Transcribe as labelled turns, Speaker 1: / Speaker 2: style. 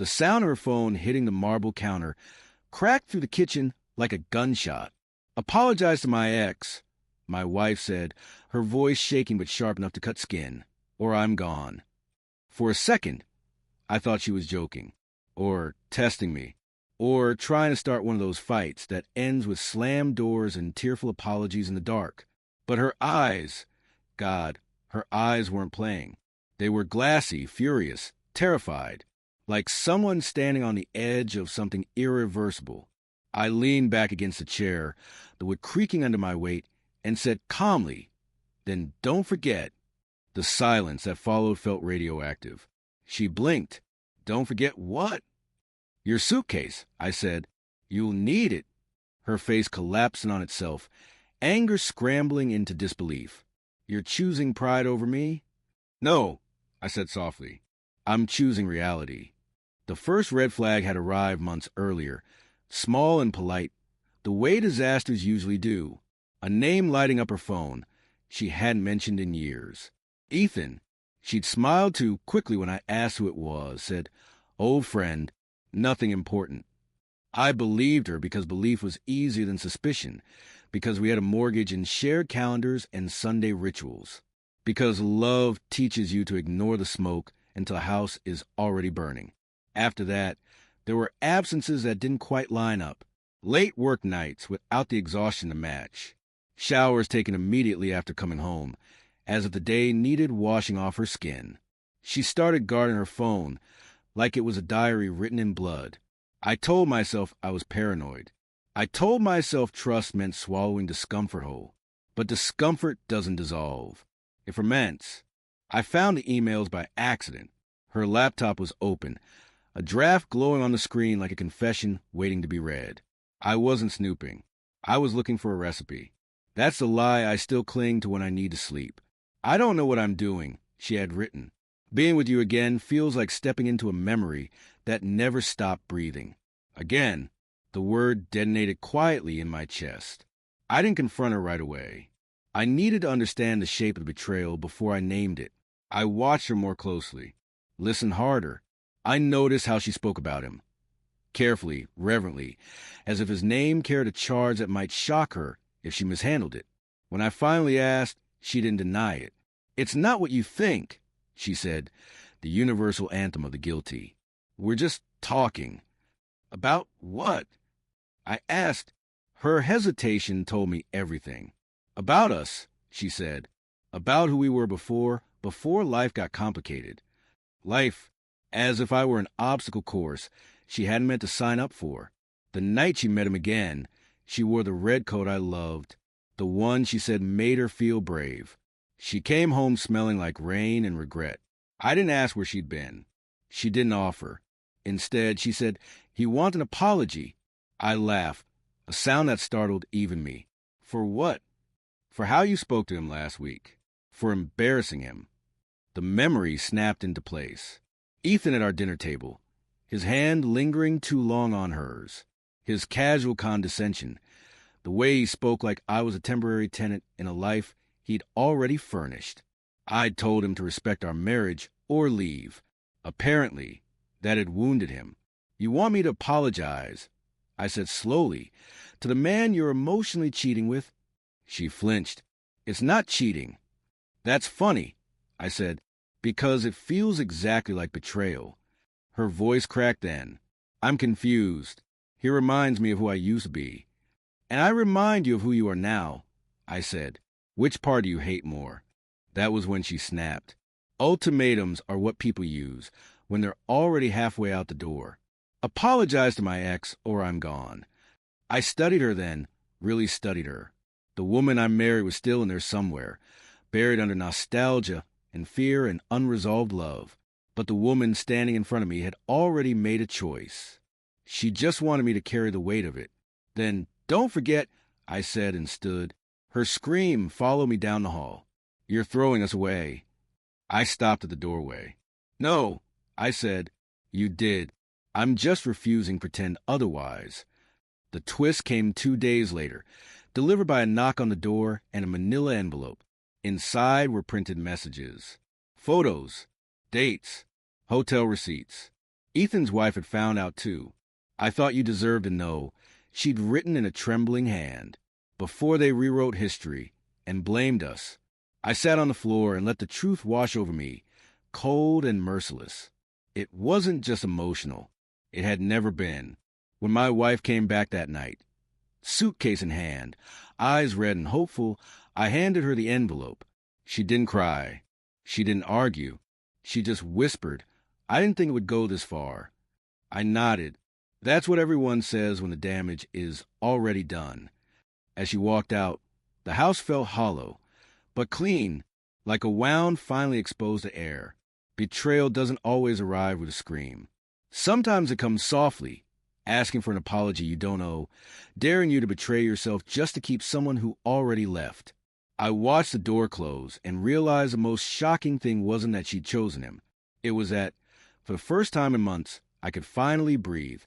Speaker 1: The sound of her phone hitting the marble counter cracked through the kitchen like a gunshot. "Apologize to my ex," my wife said, her voice shaking but sharp enough to cut skin, "or I'm gone." For a second, I thought she was joking, or testing me, or trying to start one of those fights that ends with slammed doors and tearful apologies in the dark. But her eyes, God, her eyes weren't playing. They were glassy, furious, terrified, like someone standing on the edge of something irreversible. I leaned back against the chair, the wood creaking under my weight, and said calmly, "Then don't forget." The silence that followed felt radioactive. She blinked. "Don't forget what?" "Your suitcase," I said. "You'll need it." Her face collapsing on itself, anger scrambling into disbelief. "You're choosing pride over me?" "No," I said softly. "I'm choosing reality." The first red flag had arrived months earlier, small and polite, the way disasters usually do. A name lighting up her phone she hadn't mentioned in years. Ethan. She'd smiled to quickly when I asked who it was, said, "Old friend, nothing important." I believed her because belief was easier than suspicion, because we had a mortgage and shared calendars and Sunday rituals, because love teaches you to ignore the smoke until a house is already burning. After that, there were absences that didn't quite line up, late work nights without the exhaustion to match, showers taken immediately after coming home, as if the day needed washing off her skin. She started guarding her phone like it was a diary written in blood. I told myself I was paranoid. I told myself trust meant swallowing discomfort whole. But discomfort doesn't dissolve. It ferments. I found the emails by accident. Her laptop was open, a draft glowing on the screen like a confession waiting to be read. I wasn't snooping. I was looking for a recipe. That's the lie I still cling to when I need to sleep. "I don't know what I'm doing," she had written. "Being with you again feels like stepping into a memory that never stopped breathing." Again, the word detonated quietly in my chest. I didn't confront her right away. I needed to understand the shape of the betrayal before I named it. I watched her more closely, listened harder. I noticed how she spoke about him. Carefully, reverently, as if his name carried a charge that might shock her if she mishandled it. When I finally asked, she didn't deny it. "It's not what you think," she said, the universal anthem of the guilty. "We're just talking." "About what?" I asked. Her hesitation told me everything. "About us," she said. "About who we were before life got complicated." Life, as if I were an obstacle course she hadn't meant to sign up for. The night she met him again, she wore the red coat I loved, the one she said made her feel brave. She came home smelling like rain and regret. I didn't ask where she'd been. She didn't offer. Instead, she said he wanted an apology. I laughed, a sound that startled even me. "For what?" "For how you spoke to him last week. For embarrassing him." The memory snapped into place. Ethan at our dinner table, his hand lingering too long on hers, his casual condescension, the way he spoke like I was a temporary tenant in a life he'd already furnished. I'd told him to respect our marriage or leave. Apparently, that had wounded him. "You want me to apologize," I said slowly, "to the man you're emotionally cheating with?" She flinched. "It's not cheating." "That's funny," I said, "because it feels exactly like betrayal." Her voice cracked then. "I'm confused. He reminds me of who I used to be." "And I remind you of who you are now," I said. "Which part do you hate more?" That was when she snapped. Ultimatums are what people use when they're already halfway out the door. "Apologize to my ex or I'm gone." I studied her then, really studied her. The woman I married was still in there somewhere, buried under nostalgia and fear and unresolved love. But the woman standing in front of me had already made a choice. She just wanted me to carry the weight of it. "Then don't forget," I said and stood. Her scream followed me down the hall. "You're throwing us away." I stopped at the doorway. "No," I said. "You did. I'm just refusing to pretend otherwise." The twist came 2 days later, delivered by a knock on the door and a manila envelope. Inside were printed messages, photos, dates, hotel receipts. Ethan's wife had found out too. I thought you deserved to know. She'd written in a trembling hand, before they rewrote history and blamed us. I sat on the floor and let the truth wash over me, cold and merciless. It wasn't just emotional. It had never been. When my wife came back that night, suitcase in hand, eyes red and hopeful, I handed her the envelope. She didn't cry. She didn't argue. She just whispered, "I didn't think it would go this far." I nodded. That's what everyone says when the damage is already done. As she walked out, the house felt hollow, but clean, like a wound finally exposed to air. Betrayal doesn't always arrive with a scream. Sometimes it comes softly, asking for an apology you don't owe, daring you to betray yourself just to keep someone who already left. I watched the door close and realized the most shocking thing wasn't that she'd chosen him. It was that, for the first time in months, I could finally breathe.